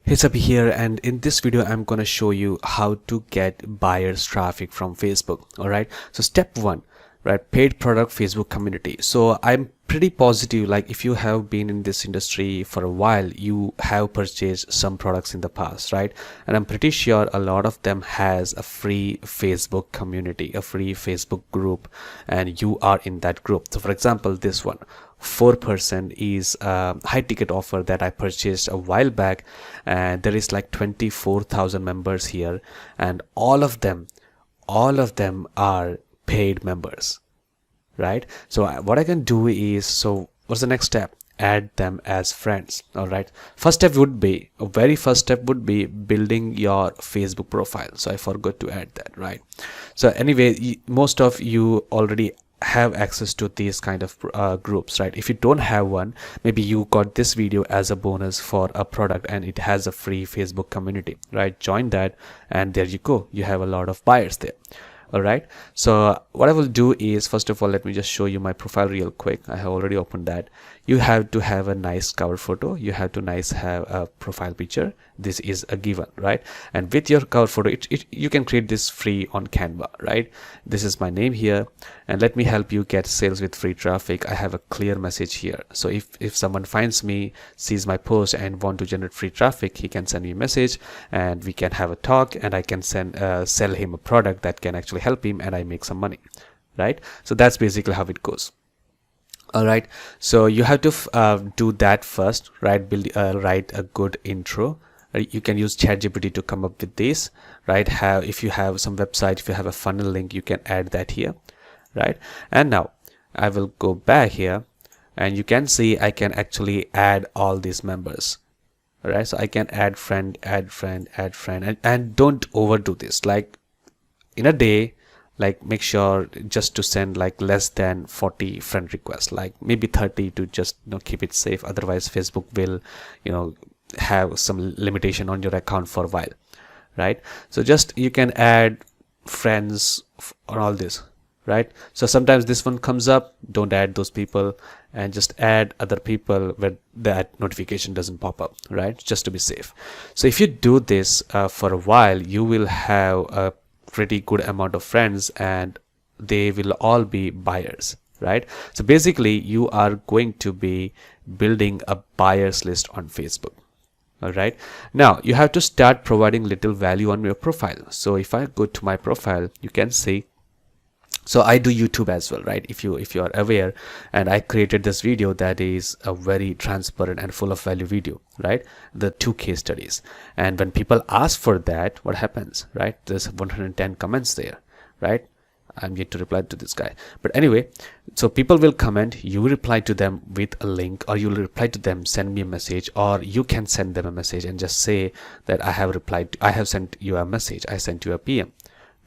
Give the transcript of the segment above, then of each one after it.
Hey Sabi here, and in this video I'm gonna show you how to get buyers traffic from Facebook. Alright, so step one, right, paid product Facebook community. So I'm pretty positive, like if you have been in this industry for a while, you have purchased some products in the past, right? And I'm pretty sure a lot of them has a free Facebook community, a free Facebook group, and you are in that group. So for example, this one 4% is a high ticket offer that I purchased a while back, and there is like 24,000 members here, and all of them are paid members, right? So what I can do is, so what's the next step? Add them as friends. All right, very first step would be building your Facebook profile. So I forgot to add that, right? So anyway, most of you already have access to these kind of groups, right? If you don't have one, maybe you got this video as a bonus for a product and it has a free Facebook community, right? Join that and there you go, you have a lot of buyers there. All right, so what I will do is, first of all, let me just show you my profile real quick. I have already opened that. You have to have a nice cover photo, you have to have a profile picture. This is a given, right? And with your cover photo, you can create this free on Canva, right? This is my name here, and let me help you get sales with free traffic. I have a clear message here. So if someone finds me, sees my post and want to generate free traffic, he can send me a message and we can have a talk, and I can sell him a product that can actually help him and I make some money, right? So that's basically how it goes. All right, so you have to do that first, right? Write a good intro. You can use ChatGPT to come up with this, right? If you have some website, if you have a funnel link, you can add that here, right? And now I will go back here, and you can see I can actually add all these members. All right, so I can add friend, add friend, add friend, and don't overdo this. Like in a day, like make sure just to send like less than 40 friend requests, like maybe 30, to just keep it safe. Otherwise Facebook will have some limitation on your account for a while, right? So just you can add friends on all this, right? So sometimes this one comes up, don't add those people, and just add other people where that notification doesn't pop up, right? Just to be safe. So if you do this for a while, you will have a pretty good amount of friends and they will all be buyers, right? So basically you are going to be building a buyers list on Facebook. All right, now you have to start providing little value on your profile. So if I go to my profile, you can see, so I do YouTube as well, right? If you are aware, and I created this video that is a very transparent and full of value video, right? The 2 case studies. And when people ask for that, what happens, right? There's 110 comments there, right? I'm yet to reply to this guy, but anyway, so people will comment, you reply to them with a link, or you will reply to them, send me a message, or you can send them a message and just say that I have sent you a message, I sent you a PM,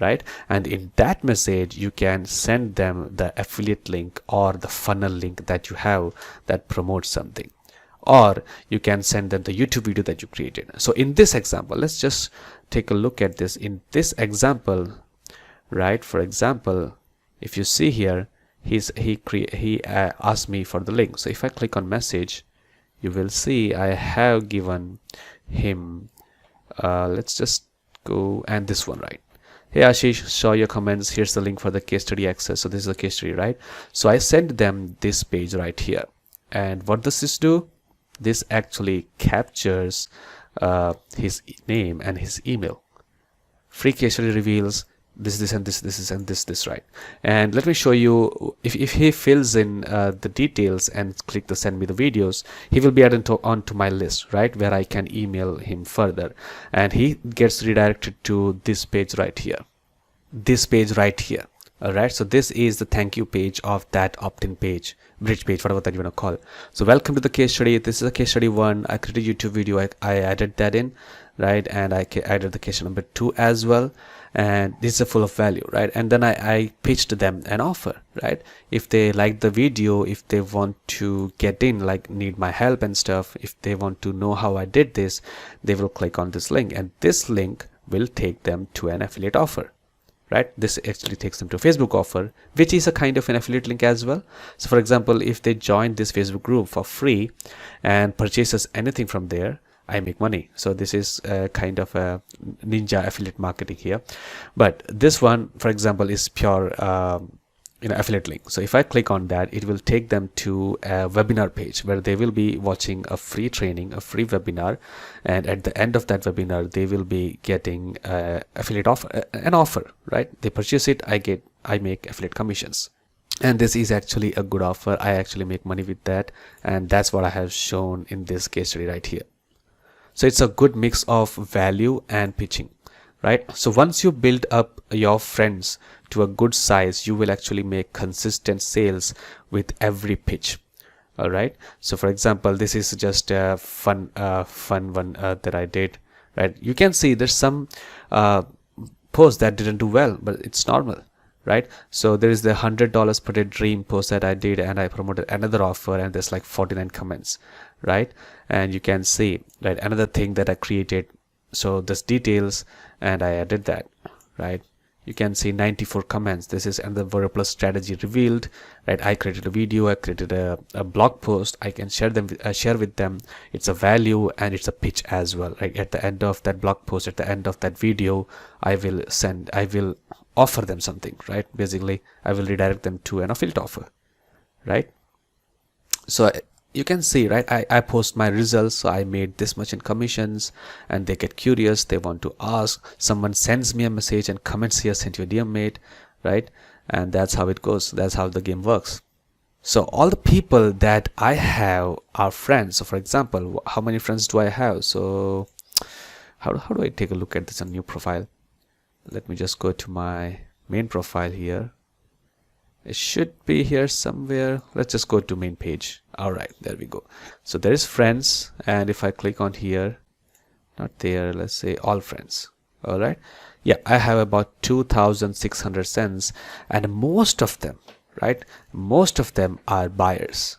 right? And in that message you can send them the affiliate link or the funnel link that you have that promotes something, or you can send them the YouTube video that you created. So in this example, let's just take a look at this. In this example, right, for example, if you see here, he asked me for the link. So if I click on message, you will see I have given him let's just go, and this one, right? Hey Ashish, saw your comments, here's the link for the case study access. So this is a case study, right? So I sent them this page right here, and what does this do? This actually captures his name and his email. Free case study reveals this and this, right? And let me show you, if he fills in the details and click the send me the videos, he will be added onto my list, right, where I can email him further, and he gets redirected to this page right here, all right? So this is the thank you page of that opt-in page, bridge page, whatever that you want to call. So welcome to the case study. This is a case study 1. I created a YouTube video, I added that in, right? And I added the case number 2 as well, and this is full of value, right? And then I pitched them an offer, right? If they like the video, if they want to get in, like need my help and stuff, if they want to know how I did this, they will click on this link, and this link will take them to an affiliate offer, right? This actually takes them to a Facebook offer, which is a kind of an affiliate link as well. So for example, if they join this Facebook group for free and purchases anything from there, I make money. So this is kind of a ninja affiliate marketing here. But this one, for example, is pure affiliate link. So if I click on that, it will take them to a webinar page where they will be watching a free training, a free webinar, and at the end of that webinar they will be getting affiliate offer, an offer, right? They purchase it, I make affiliate commissions. And this is actually a good offer. I actually make money with that, and that's what I have shown in this case study right here. So it's a good mix of value and pitching, right? So once you build up your friends to a good size, you will actually make consistent sales with every pitch. All right. So for example, this is just a fun one that I did, right? You can see there's some posts that didn't do well, but it's normal, right? So there is the $100 per day dream post that I did, and I promoted another offer, and there's like 49 comments, right? And you can see, right, another thing that I created. So this details, and I added that, right? You can see 94 comments. This is another WordPress strategy revealed, right? I created a video, I created a blog post. I can share with them. It's a value and it's a pitch as well, right? At the end of that blog post, at the end of that video, I will offer them something, right? Basically, I will redirect them to an affiliate offer, right? So you can see, right, I post my results. So I made this much in commissions, and they get curious, they want to ask. Someone sends me a message and comments here, sent you a DM mate, right? And that's how it goes. That's how the game works. So all the people that I have are friends. So for example, how many friends do I have? So how do I take a look at this, a new profile? Let me just go to my main profile here. It should be here somewhere. Let's just go to main page. All right, there we go. So there is friends, and if I click on here, not there, let's say all friends. All right, yeah, I have about 2,600 cents, and most of them, right, most of them are buyers.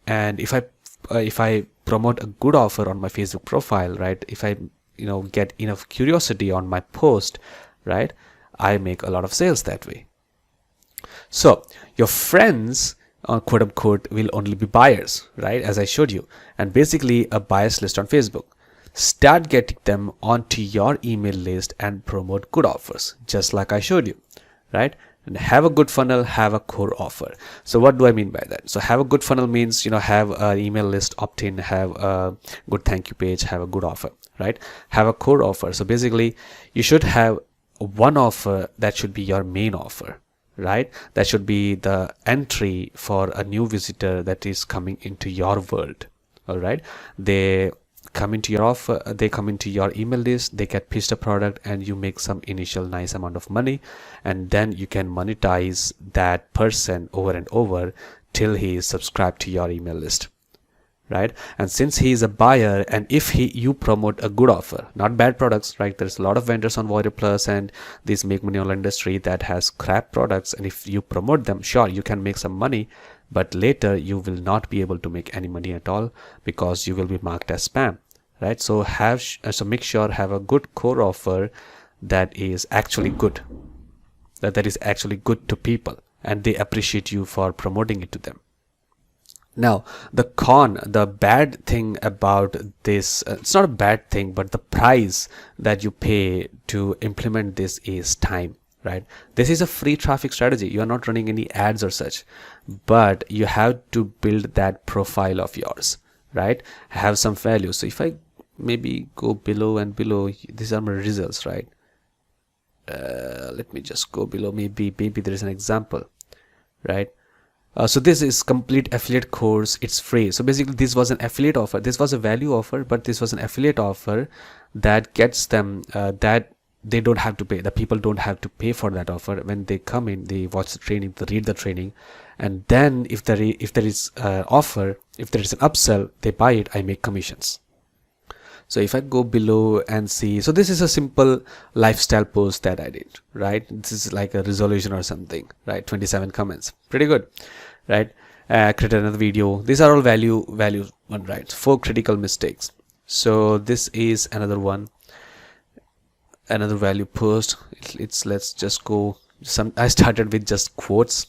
And if I promote a good offer on my Facebook profile, right, if I get enough curiosity on my post, right, I make a lot of sales that way. So your friends, quote unquote, will only be buyers, right? As I showed you, and basically a buyers list on Facebook. Start getting them onto your email list and promote good offers, just like I showed you, right? And have a good funnel, have a core offer. So what do I mean by that? So have a good funnel means, have an email list opt-in, have a good thank you page, have a good offer, right? Have a core offer. So basically you should have one offer that should be your main offer, right? That should be the entry for a new visitor that is coming into your world. All right, they come into your offer, they come into your email list, they get pitched a product, and you make some initial nice amount of money, and then you can monetize that person over and over till he is subscribed to your email list, right? And since he is a buyer, and if you promote a good offer, not bad products, right? There's a lot of vendors on Warrior Plus and this make money online industry that has crap products, and if you promote them, sure, you can make some money, but later you will not be able to make any money at all because you will be marked as spam, right? So make sure have a good core offer that is actually good, that is actually good to people, and they appreciate you for promoting it to them. Now, the bad thing about this, it's not a bad thing, but the price that you pay to implement this is time, right? This is a free traffic strategy. You are not running any ads or such, but you have to build that profile of yours, right? Have some value. So if I maybe go below and below, these are my results, right? Let me just go below. Maybe there is an example, right? So this is complete affiliate course. It's free. So basically this was an affiliate offer. This was a value offer, but this was an affiliate offer that gets them that they don't have to pay. The people don't have to pay for that offer. When they come in, they watch the training, they read the training, and then if there is offer, if there is an upsell, they buy it, I make commissions. So if I go below and see, so this is a simple lifestyle post that I did, right? This is like a resolution or something, right? 27 comments, pretty good, right? Create another video. These are all value one, right? 4 critical mistakes. So this is another one, another value post. Let's just go. I started with just quotes,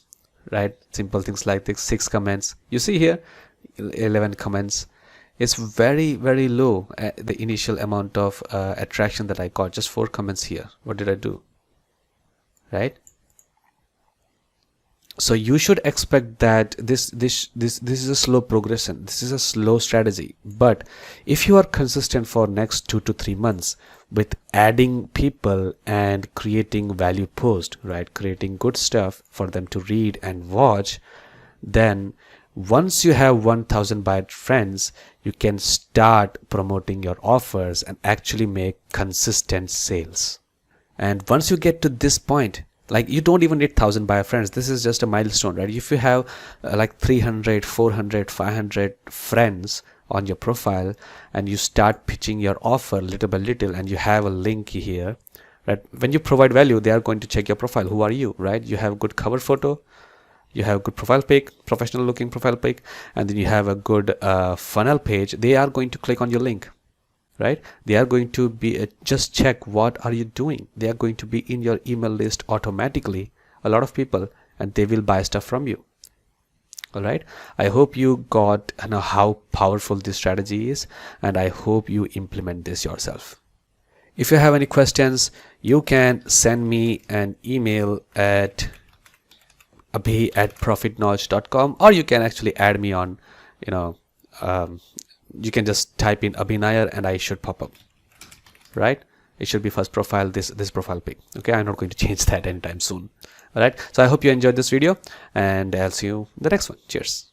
right? Simple things like this. 6 comments. You see here, 11 comments. It's very, very low, the initial amount of attraction that I got. Just 4 comments here. What did I do? Right? So you should expect that this is a slow progression. This is a slow strategy. But if you are consistent for next 2 to 3 months with adding people and creating value post, right, creating good stuff for them to read and watch, then once you have 1000 buyer friends, you can start promoting your offers and actually make consistent sales. And once you get to this point, like, you don't even need 1000 buyer friends. This is just a milestone, right? If you have like 300, 400, 500 friends on your profile, and you start pitching your offer little by little, and you have a link here, right? When you provide value, they are going to check your profile. Who are you, right? You have good cover photo, you have good profile pic, professional looking profile pic, and then you have a good funnel page. They are going to click on your link, right? They are going to be just check what are you doing. They are going to be in your email list automatically, a lot of people, and they will buy stuff from you. All right, I hope you got how powerful this strategy is, and I hope you implement this yourself. If you have any questions, you can send me an email at abhi@profitknowledge.com, or you can actually add me on, you can just type in Abhi Nair and I should pop up, right? It should be first profile, this profile pic. Okay, I'm not going to change that anytime soon. All right, so I hope you enjoyed this video, and I'll see you in the next one. Cheers.